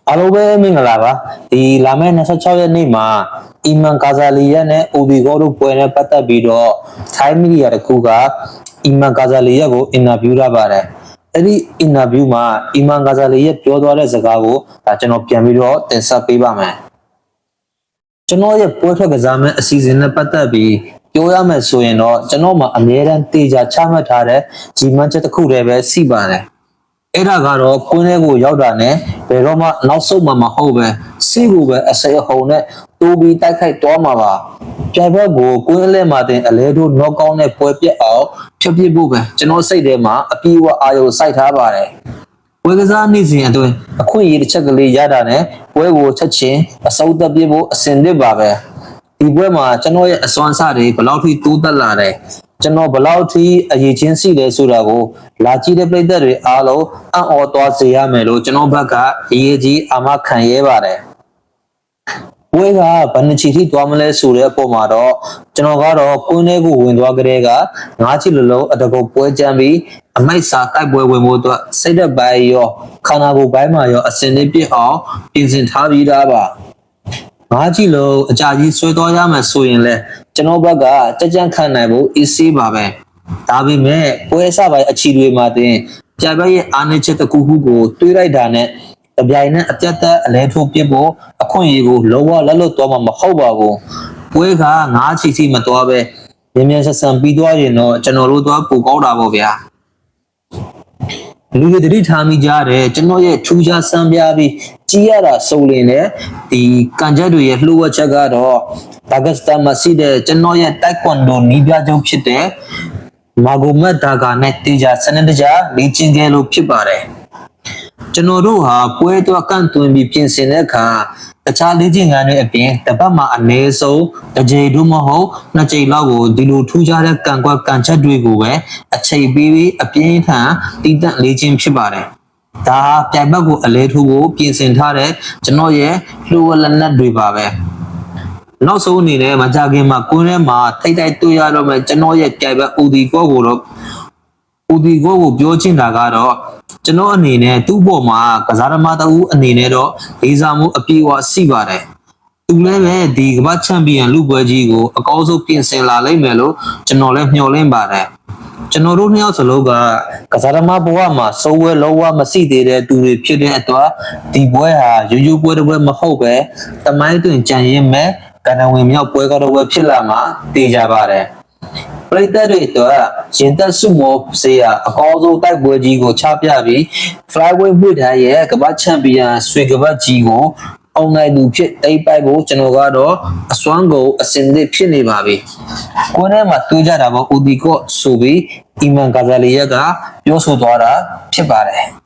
အားလုံးပဲမင်္ဂလာပါဒီလာမယ့်26ရက်နေ့မှာအီမန်ကာဇာလီယာနဲ့အိုဘီဂိုတို့ပွဲနဲ့ပတ်သက်ပြီးတော့ထိုင်းမီဒီယာတစ်ခုကအီမန်ကာဇာလီယာကိုအင်တာဗျူးရပါတယ်အဲ့ဒီအင်တာဗျူးမှာအီမန်ကာဇာလီယာပြောသွားတဲ့စကားကိုဒါကျွန်တော်ပြန်ပြီးတော့တင်ဆက်ပေးပါမယ်ကျွန်တော်ရဲ့ပွဲထွက်ကစားမယ့်အစီအစဉ်နဲ့ပတ်သက်ပြီးပြောရမယ်ဆိုရင်တော့ကျွန်တော်မှာအမြဲတမ်းတေချာချမှတ်ထားတဲ့ကြီးမှန်းချက်တစ်ခုတည်းပဲရှိပါတယ်အဲ့ဒါကတော့ကွင်းထဲကိုရောက်တာနဲ့ဘယ်တော့မှနောက်ဆုတ်မှမဟုတ်ပဲစီးကိုပဲအစိအဟုန်နဲ့တိုးပြီးတိုက်ခိုက်သွားမှာပါပြိုင်ဘက်ကိုကွင်းအလဲမှာတင်အလဲတို့နော့ကောင်းတဲ့ပွဲပြက်အောင်ဖြတ်ပစ်ဖို့ပဲကျွန်တော်စိတ်ထဲမှာအပြေးအဝအာရုံစိုက်ထားပါတယ်ပွဲကစားနေစဉ်အတွင်းအခွင့်အရေးတစ်ချက်ကလေးရတာနဲ့ပွဲကိုချက်ချင်းအစုံသက်ပြဖို့အစင်သစ်ပါပဲဒီပွဲမှာကျွန်တော်ရဲ့အစွမ်းစားတွေဘယ်လောက်ထိတိုးတက်လာတယ်ကျွန်တော်ဘယ်လောက်ထိအရေးချင်းစီတယ်ဆိုတာကိုလာကြည့်တဲ့ပရိသတ်တွေအားလုံးအံ့ဩသွားစေရမယ်လို့ကျွန်တော်ဘက်ကအရေးကြီးအာမခံရဲပါတယ်ပွဲကဘယ်နှချီထိသွားမလဲဆိုတဲ့အပေါ်မှာတော့ကျွန်တော်ကတော့ကွင်းထဲကိုဝင်သွားကြတဲ့က9ချီလုံးအတကုတ်ပွဲကြမ်းပြီးအမိုက်စာတိုက်ပွဲဝင်ဖို့အတွက်စိတ်သက်ပိုင်းရောခန္ဓာကိုယ်ပိုင်းမှာရောအစင်လေးပြည့်အောင်ပြင်ဆင်ထားပြီးသားပါ9ချီလုံးအကြာကြီးဆွဲသွားရမယ်ဆိုရင်လည်းကျွန်တော်ဘက်ကကြကြံခံနိုင်ဖို့အစီပါပဲဒါပေမဲ့ပွဲစပိုင်းအချီတွေမှာတင်ပြိုင်ဘက်ရဲ့အားနည်းချက်တစ်ခုခုကိုတွေးလိုက်တာနဲ့တပြိုင်နက်အပြတ်သက်အလဲထိုးပြစ်ဖို့အခွင့်အရေးကိုလုံးဝလက်လွတ်သွားမှာမဟုတ်ပါဘူးပွဲက9ချီထိမသွားပဲမြန်မြန်ဆက်ဆံပြီးသွားရင်တော့ကျွန်တော်တို့သွားပိုကောင်းတာပေါ့ဗျာလူတွေတတိထားမိကြတယ်ကျွန်တော်ရဲ့ထူးခြားစမ်းပြပြီးကြီးရတာစုံလင်တဲ့ဒီကန်ချက်တွေရဲ့လှုပ်ဝက်ချက်ကတော့ပါကစ္စတန်မှာရှိတဲ့ကျွန်တော်ရဲ့တိုက်ကွန်ဒိုနီးပြချုပ်ဖြစ်တဲ့မာဂိုမက်ဒါဂါနဲ့တေဂျာစနစ်တကျလေ့ကျင့်ခဲ့လို့ဖြစ်ပါတယ်ကျွန်တော်တို့ဟာပွဲတော့ကန့်သွင်းပြီးပြင်ဆင်တဲ့အခါတခြားလေ့ကျင့်ခန်းတွေအပြင်တပတ်မှာအနည်းဆုံးတစ်ကြိမ်တို့မဟုတ်နှစ်ကြိမ်လောက်ကိုဒီလိုထူးခြားတဲ့ကန်ကွက်ကန်ချက်တွေကိုပဲအချိန်ပေးပြီးအပြင်းထန်တည်တံ့လေ့ကျင့်ဖြစ်ပါတယ်ဒါပြိုင်ဘက်ကိုအလဲထိုးဖို့ပြင်ဆင်ထားတဲ့ကျွန်တော်ရဲ့လှုပ်ဝက်လက်နက်တွေပါပဲနောက်ဆုံးအနေနဲ့မကြခင်မှာကွင်းထဲမှာထိတ်တိုက်တွေ့ရတော့မယ်ကျွန်တော်ရဲ့ပြိုင်ဘက်ဦးဒီကိုကိုပြောချင်တာကတော့ကျွန်တော်အနေနဲ့သူ့ပေါ်မှာကစားသမားတဦးအနေနဲ့တော့လေးစားမှုအပြည့်အဝရှိပါတယ်သူလည်းပဲဒီကမ္ဘာချန်ပီယံလူပွဲကြီးကိုအကောင်းဆုံးပြင်ဆင်လာလိမ့်မယ်လို့ကျွန်တော်လည်းမျှော်လင့်ပါတယ်ကျွန်တော်တို့နှစ်ယောက်စလုံးကစားသမားဘဝမှာစိုးဝဲလုံးဝမရှိသေးတဲ့သူတွေဖြစ်တဲ့အတွက်ဒီပွဲဟာရိုးရိုးပွဲတစ်ပွဲမဟုတ်ပဲတမိုင်းတွင်ကြံရင်မဲ့ကဏ္ဍဝင်မြောက်ပွဲကတော့ပဲဖြစ်လာမှာသိကြပါတယ်ပရိသတ်တွေတော့ရင်သက်စုမောစေရအကောင်းဆုံးတိုက်ပွဲကြီးကိုချပြပြီး flyweight ဝိဒန်ရဲ့ကမ္ဘာချန်ပီယံဆွေကပတ်ကြီးကိုအောင်နိုင်သူဖြစ်တိတ်ပိုက်ဖို့ကျွန်တော်ကတော့အစွမ်းကုန်အစင်သစ်ဖြစ်နေပါပြီ။ကိုယ်ထဲမှာတွေးကြတာပေါ့ဦးဒီကော့ဆိုပြီးအီမန်ကာဇာလီယာကပြောဆိုသွားတာဖြစ်ပါတယ်။